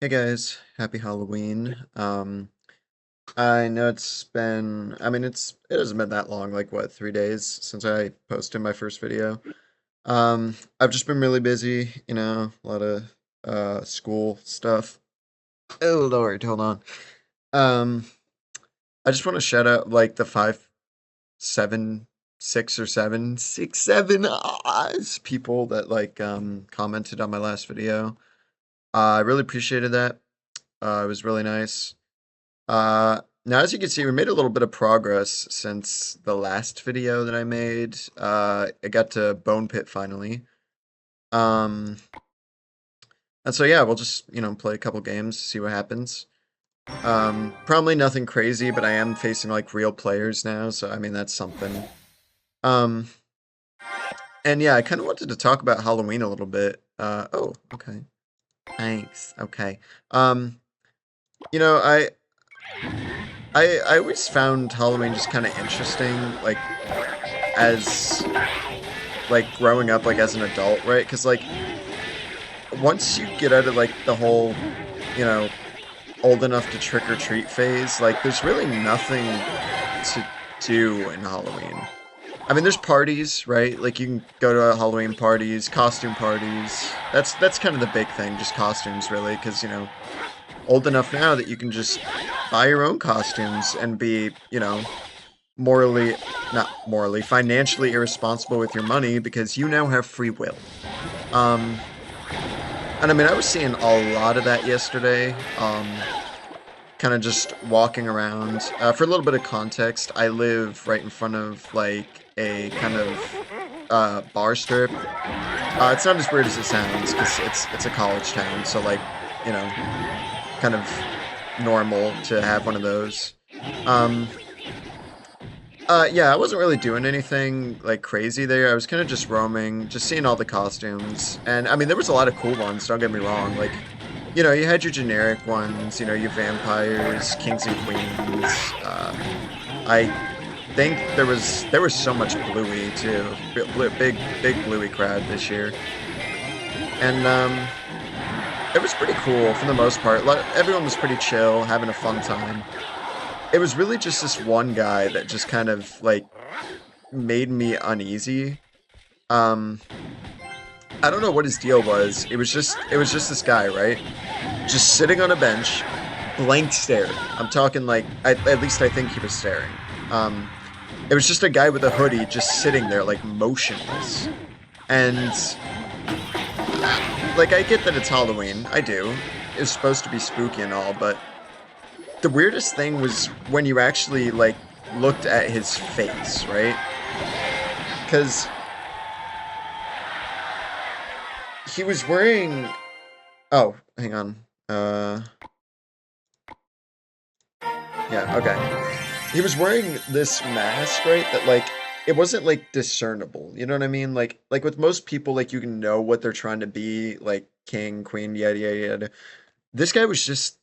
Hey guys, happy Halloween. I know it's been, it hasn't been that long, like what, 3 days since I posted my first video. I've just been really busy, a lot of school stuff. Oh Lord, hold on. Um, I just want to shout out like the 7, 6 or 7, 6, 7 people that commented on my last video. I really appreciated that. It was really nice. Now, as you can see, we made a little bit of progress since the last video that I made. I got to Bone Pit finally. Um, and so yeah, we'll just, play a couple games, see what happens. Probably nothing crazy, but I am facing like real players now, so I mean that's something. Um, and yeah, I kind of wanted to talk about Halloween a little bit. Oh, okay. Thanks. Okay. Um, you know, I always found Halloween just kind of interesting, as growing up as an adult, right? Because once you get out of the whole, you know, old enough to trick or treat phase, there's really nothing to do in Halloween. I mean, there's parties, right? Like you can go to Halloween parties, costume parties. That's kind of the big thing, just costumes, really, because old enough now that you can just buy your own costumes and be, morally, not morally, financially irresponsible with your money because you now have free will. Um, and I mean, I was seeing a lot of that yesterday. Kind of just walking around. For a little bit of context, I live right in front of like a kind of bar strip. It's not as weird as it sounds because it's a college town, so you know, kind of normal to have one of those. Um, yeah, I wasn't really doing anything like crazy there. I was kind of just roaming, just seeing all the costumes. And I mean, there was a lot of cool ones, don't get me wrong. You had your generic ones, your vampires, kings and queens. I think there was so much Bluey too. Big Bluey crowd this year. And it was pretty cool for the most part. Everyone was pretty chill, having a fun time. It was really just this one guy that just kind of made me uneasy. Um, I don't know what his deal was. It was just this guy, right? Just sitting on a bench, blank stare. I'm talking at least I think he was staring. Um, it was just a guy with a hoodie just sitting there like motionless. And I get that it's Halloween. I do. It's supposed to be spooky and all, but the weirdest thing was when you actually looked at his face, right? Because he was wearing. Oh, hang on. Yeah, okay. He was wearing this mask, right? That it wasn't discernible. You know what I mean? Like with most people, you can know what they're trying to be, like king, queen, yada yada yada. This guy was just.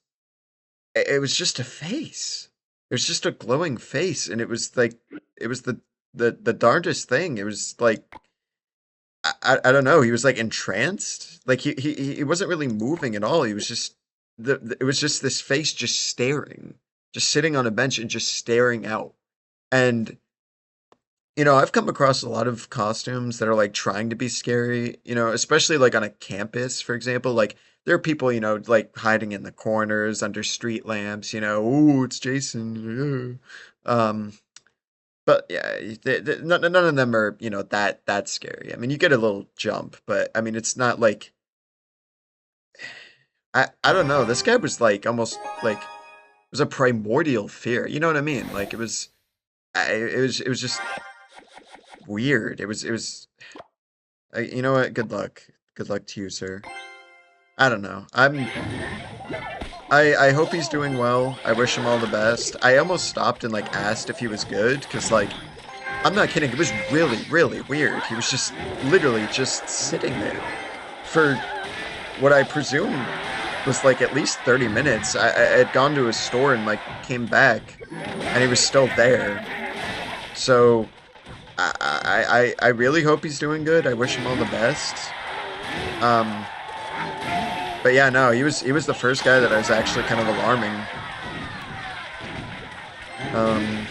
It was just a face. It was just a glowing face, and it was the darndest thing. It was I don't know. He was entranced. He wasn't really moving at all. He was just it was just this face just staring, just sitting on a bench and just staring out. And I've come across a lot of costumes that are trying to be scary. Especially on a campus, for example. There are people hiding in the corners under street lamps. Ooh, it's Jason. Um, but yeah, none of them are, that scary. I mean, you get a little jump, but I mean, it's not I don't know. This guy was almost it was a primordial fear. You know what I mean? It was just weird. It was. You know what? Good luck. Good luck to you, sir. I don't know. I hope he's doing well. I wish him all the best. I almost stopped and asked if he was good because I'm not kidding. It was really, really weird. He was just literally just sitting there for what I presume was at least 30 minutes. I had gone to his store and came back and he was still there. So I really hope he's doing good. I wish him all the best. Um, But yeah, no, he was the first guy that I was actually kind of alarming. Um,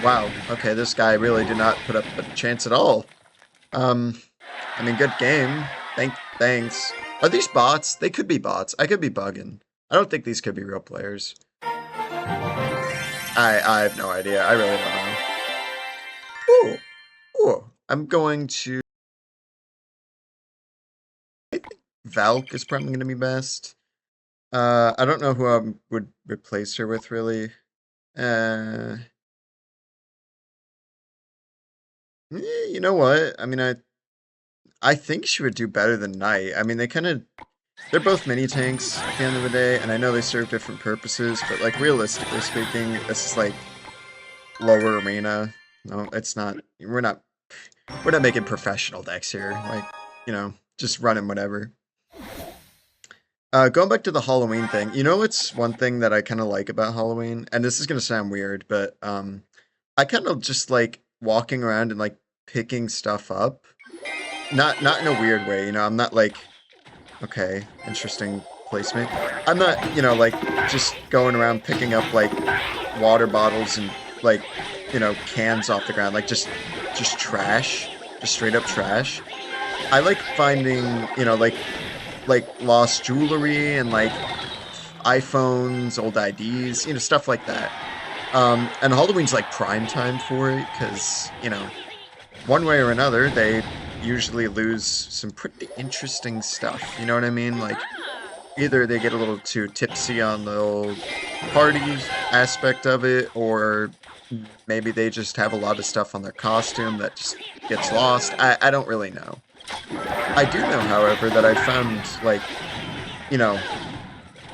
wow. Okay, this guy really did not put up a chance at all. Um, I mean, good game. Thanks. Are these bots? They could be bots. I could be bugging. I don't think these could be real players. I have no idea. I really don't know. Ooh, ooh. I'm going to. I think Valk is probably going to be best. I don't know who I would replace her with really. Uh, you know what? I mean, I think she would do better than Knight. I mean, they're both mini tanks at the end of the day, and I know they serve different purposes, but like realistically speaking, this is like lower arena. No, it's not. We're not making professional decks here. Like, just running whatever. Going back to the Halloween thing, it's one thing that I kind of like about Halloween, and this is gonna sound weird, but I kind of just like walking around and like picking stuff up. Not in a weird way, I'm not like, okay, interesting placement. I'm not, like just going around picking up like water bottles and like, cans off the ground, like just trash, just straight up trash. I like finding, like lost jewelry and like iPhones, old IDs, stuff like that. And Halloween's like prime time for it because, one way or another, they usually lose some pretty interesting stuff. You know what I mean? Like, either they get a little too tipsy on the old party aspect of it, or maybe they just have a lot of stuff on their costume that just gets lost. I don't really know. I do know, however, that I found, like, you know,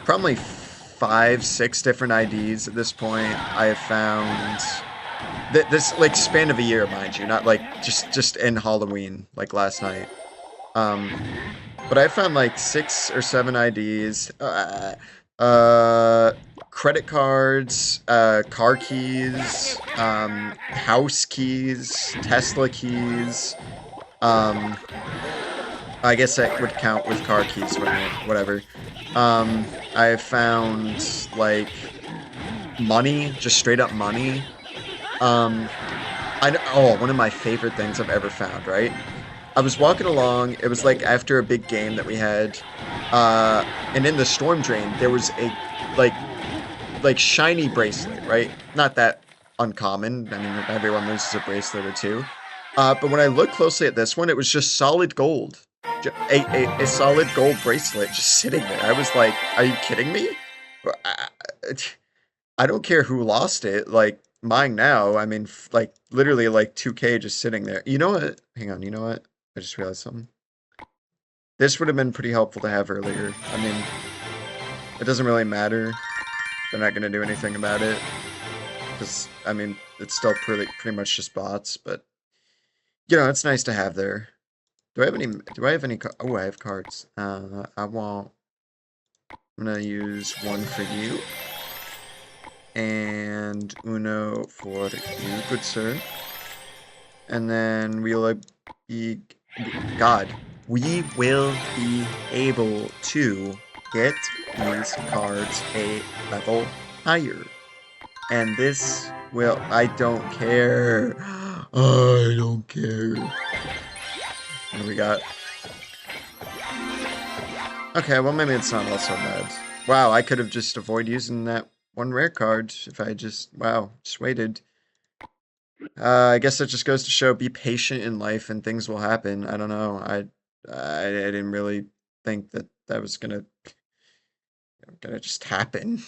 probably 5, 6 different IDs at this point. I have found this like span of a year, mind you, not like just in Halloween, like last night. Um, but I found like 6 or 7 IDs, uh, credit cards, car keys, house keys, Tesla keys. Um, I guess that would count with car keys, wouldn't it? Whatever. I found like money, just straight up money. Um, one of my favorite things I've ever found, right? I was walking along, it was like after a big game that we had, and in the storm drain, there was a, like, shiny bracelet, right? Not that uncommon. I mean, everyone loses a bracelet or two. But when I looked closely at this one, it was just solid gold. A solid gold bracelet just sitting there. I was like, are you kidding me? I don't care who lost it. Like, mine now, I mean, like, literally, like, 2K just sitting there. You know what? Hang on, you know what? I just realized something. This would have been pretty helpful to have earlier. I mean, it doesn't really matter. They're not going to do anything about it. Because, I mean, it's still pretty much just bots, but, it's nice to have there. Oh, I have cards. I'm going to use one for you. And uno for you, good sir. And then we'll be... God. We will be able to get these cards a level higher. And this will... I don't care. I don't care. What do we got? Okay, well maybe it's not all so bad. Wow, I could have just avoided using that one rare card if I just... Wow, just waited. I guess that just goes to show, be patient in life and things will happen. I don't know. I didn't really think that that was gonna just happen.